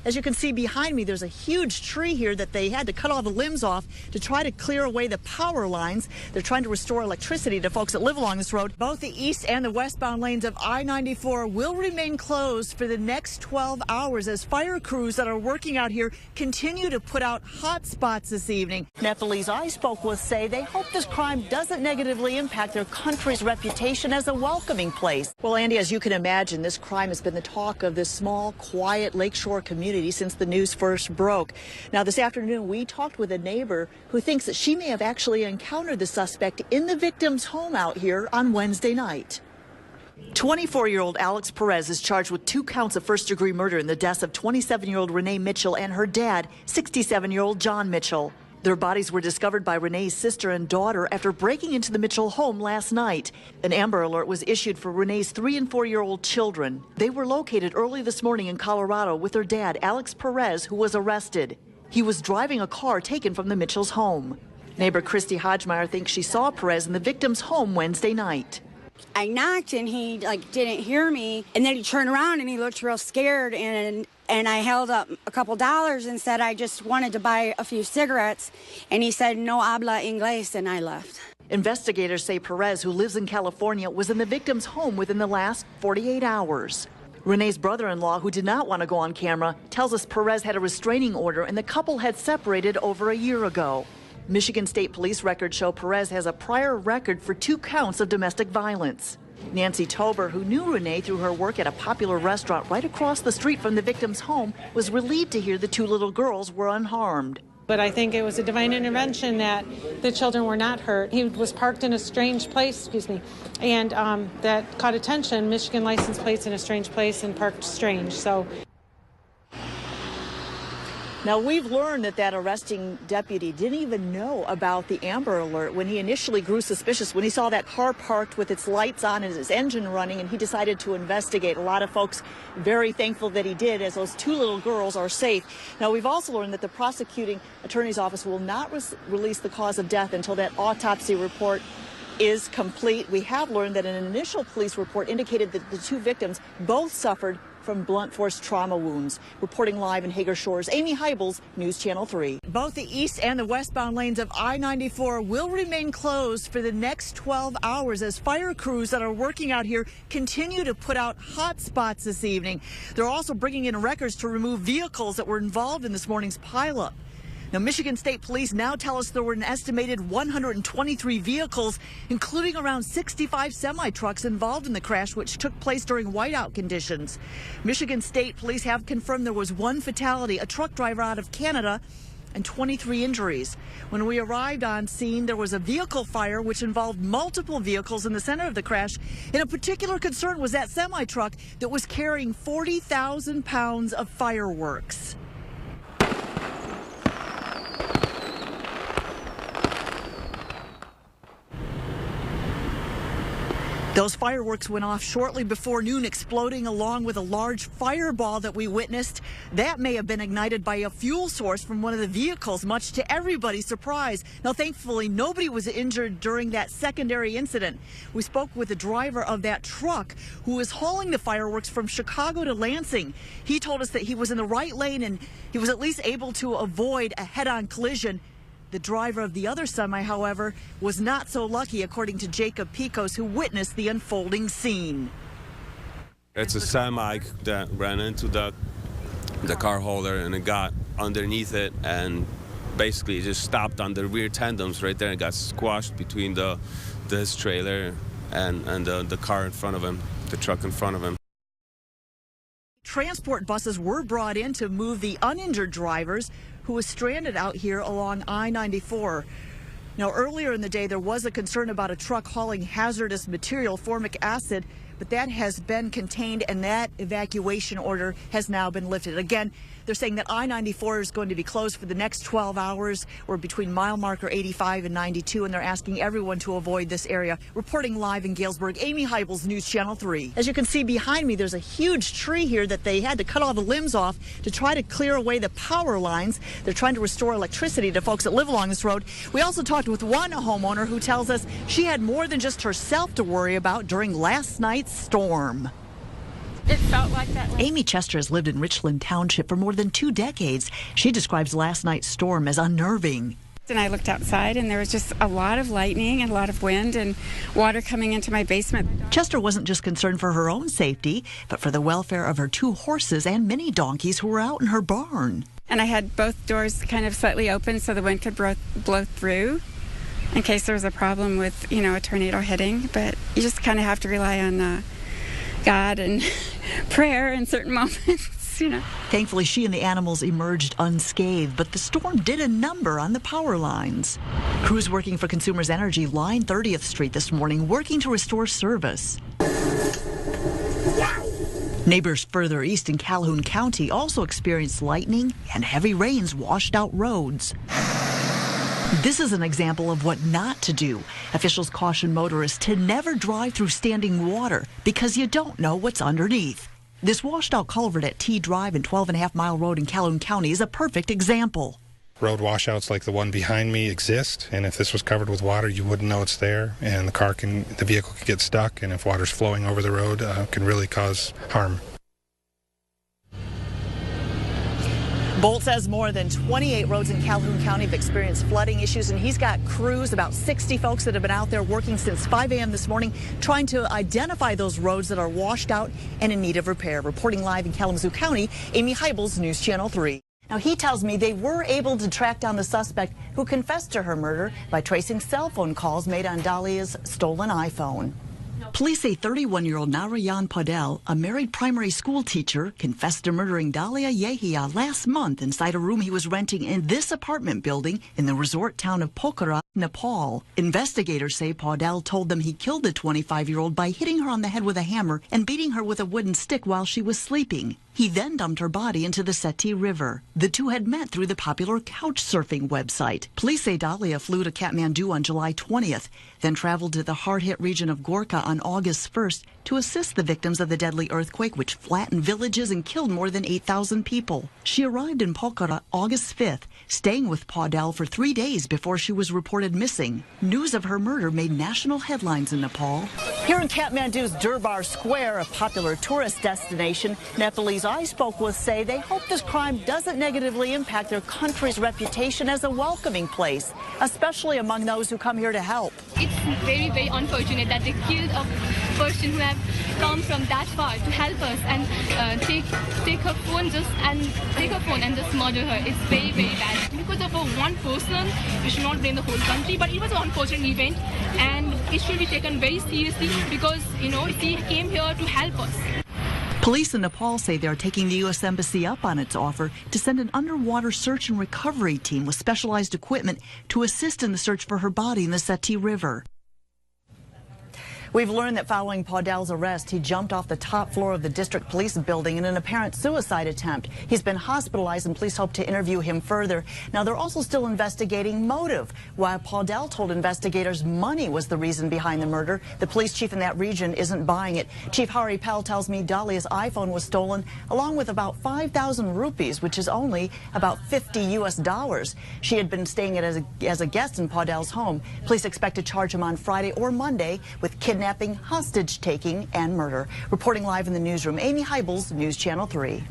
As you can see behind me, there's a huge tree here that they had to cut all the limbs off to try to clear away the power lines. They're trying to restore electricity to folks that live along this road. Both the east and the westbound lanes of I-94 will remain closed for the next 12 hours as fire crews that are working out here continue to put out hot spots this evening. Nepalese I spoke with say they hope this crime doesn't negatively impact their country's reputation as a welcoming place. Well, Andy, as you can imagine, this crime has been the talk of this small, quiet lakeshore community since the news first broke. Now, this afternoon, we talked with a neighbor who thinks that she may have actually encountered the suspect in the victim's home out here on Wednesday night. 24-year-old Alex Perez is charged with 2 counts of first-degree murder in the deaths of 27-year-old Renee Mitchell and her dad, 67-year-old John Mitchell. Their bodies were discovered by Renee's sister and daughter after breaking into the Mitchell home last night. An Amber Alert was issued for Renee's 3- and 4-year-old children. They were located early this morning in Colorado with their dad, Alex Perez, who was arrested. He was driving a car taken from the Mitchell's home. Neighbor Christy Hodgmeyer thinks she saw Perez in the victim's home Wednesday night. I knocked and he didn't hear me, and then he turned around and he looked real scared, and I held up a couple dollars and said I just wanted to buy a few cigarettes, and he said no habla inglés, and I left. Investigators say Perez, who lives in California, was in the victim's home within the last 48 hours. Renee's brother-in-law, who did not want to go on camera, tells us Perez had a restraining order and the couple had separated over a year ago. Michigan State Police records show Perez has a prior record for 2 counts of domestic violence. Nancy Tober, who knew Renee through her work at a popular restaurant right across the street from the victim's home, was relieved to hear the 2 little girls were unharmed. But I think it was a divine intervention that the children were not hurt. He was parked in a strange place, and that caught attention. Michigan license plates in a strange place and parked strange. So. Now, we've learned that arresting deputy didn't even know about the Amber Alert when he initially grew suspicious when he saw that car parked with its lights on and its engine running, and he decided to investigate. A lot of folks very thankful that he did, as those 2 little girls are safe. Now, we've also learned that the prosecuting attorney's office will not release the cause of death until that autopsy report is complete. We have learned that an initial police report indicated that the 2 victims both suffered from blunt force trauma wounds. Reporting live in Hager Shores, Amy Hybels, News Channel 3. Both the east and the westbound lanes of I-94 will remain closed for the next 12 hours as fire crews that are working out here continue to put out hot spots this evening. They're also bringing in records to remove vehicles that were involved in this morning's pileup. Now, Michigan State Police now tell us there were an estimated 123 vehicles, including around 65 semi-trucks involved in the crash, which took place during whiteout conditions. Michigan State Police have confirmed there was 1 fatality, a truck driver out of Canada, and 23 injuries. When we arrived on scene, there was a vehicle fire which involved multiple vehicles in the center of the crash. And a particular concern was that semi-truck that was carrying 40,000 pounds of fireworks. Those fireworks went off shortly before noon, exploding along with a large fireball that we witnessed. That may have been ignited by a fuel source from one of the vehicles, much to everybody's surprise. Now, thankfully, nobody was injured during that secondary incident. We spoke with the driver of that truck who was hauling the fireworks from Chicago to Lansing. He told us that he was in the right lane and he was at least able to avoid a head-on collision. The driver of the other semi, however, was not so lucky, according to Jacob Picos, who witnessed the unfolding scene. It's a semi that ran into the car holder, and it got underneath it and basically just stopped on the rear tandems right there and got squashed between this trailer and the car in front of him, the truck in front of him. Transport buses were brought in to move the uninjured drivers who was stranded out here along I-94. Now, earlier in the day, there was a concern about a truck hauling hazardous material, formic acid, but that has been contained and that evacuation order has now been lifted. Again, they're saying that I-94 is going to be closed for the next 12 hours. We're between mile marker 85 and 92, and they're asking everyone to avoid this area. Reporting live in Galesburg, Amy Hybels, News Channel 3. As you can see behind me, there's a huge tree here that they had to cut all the limbs off to try to clear away the power lines. They're trying to restore electricity to folks that live along this road. We also talked with one homeowner who tells us she had more than just herself to worry about during last night's storm. It felt like that. Amy Chester has lived in Richland Township for more than 2 decades. She describes last night's storm as unnerving. And I looked outside, and there was just a lot of lightning and a lot of wind and water coming into my basement. Chester wasn't just concerned for her own safety, but for the welfare of her 2 horses and many donkeys who were out in her barn. And I had both doors kind of slightly open so the wind could blow through in case there was a problem with, a tornado hitting. But you just kind of have to rely on God and prayer in certain moments. Thankfully, she and the animals emerged unscathed, but the storm did a number on the power lines. Crews working for Consumers Energy lined 30th Street this morning, working to restore service. Neighbors further east in Calhoun County also experienced lightning and heavy rains washed out roads. This is an example of what not to do. Officials caution motorists to never drive through standing water because you don't know what's underneath. This washed-out culvert at T Drive and 12.5-mile road in Calhoun County is a perfect example. Road washouts like the one behind me exist, and if this was covered with water, you wouldn't know it's there, and the vehicle could get stuck, and if water's flowing over the road, can really cause harm. Bolt says more than 28 roads in Calhoun County have experienced flooding issues, and he's got crews, about 60 folks that have been out there working since 5 a.m. this morning, trying to identify those roads that are washed out and in need of repair. Reporting live in Kalamazoo County, Amy Hybels, News Channel 3. Now, he tells me they were able to track down the suspect who confessed to her murder by tracing cell phone calls made on Dalia's stolen iPhone. Police say 31-year-old Narayan Paudel, a married primary school teacher, confessed to murdering Dalia Yehia last month inside a room he was renting in this apartment building in the resort town of Pokhara, Nepal. Investigators say Paudel told them he killed the 25-year-old by hitting her on the head with a hammer and beating her with a wooden stick while she was sleeping. He then dumped her body into the Seti River. The two had met through the popular couch surfing website. Police say Dalia flew to Kathmandu on July 20th, then traveled to the hard-hit region of Gorkha on August 1st to assist the victims of the deadly earthquake, which flattened villages and killed more than 8,000 people. She arrived in Pokhara August 5th, staying with Paudel for 3 days before she was reported missing. News of her murder made national headlines in Nepal. Here in Kathmandu's Durbar Square, a popular tourist destination, Nepalese I spoke with say they hope this crime doesn't negatively impact their country's reputation as a welcoming place, especially among those who come here to help. It's very, very unfortunate that they killed a person who have come from that far to help us and take her phone and just murder her. It's very, very bad. Because of one person, we should not blame the whole country, but it was an unfortunate event and it should be taken very seriously because, she came here to help us. Police in Nepal say they're taking the U.S. Embassy up on its offer to send an underwater search and recovery team with specialized equipment to assist in the search for her body in the Seti River. We've learned that following Paudel's arrest, he jumped off the top floor of the district police building in an apparent suicide attempt. He's been hospitalized, and police hope to interview him further. Now, they're also still investigating motive. While Paudel told investigators money was the reason behind the murder, the police chief in that region isn't buying it. Chief Hari Pal tells me Dalia's iPhone was stolen, along with about 5,000 rupees, which is only about $50 US. She had been staying as a guest in Paudel's home. Police expect to charge him on Friday or Monday with kidnapping, hostage-taking, and murder. Reporting live in the newsroom, Amy Hybels, News Channel 3.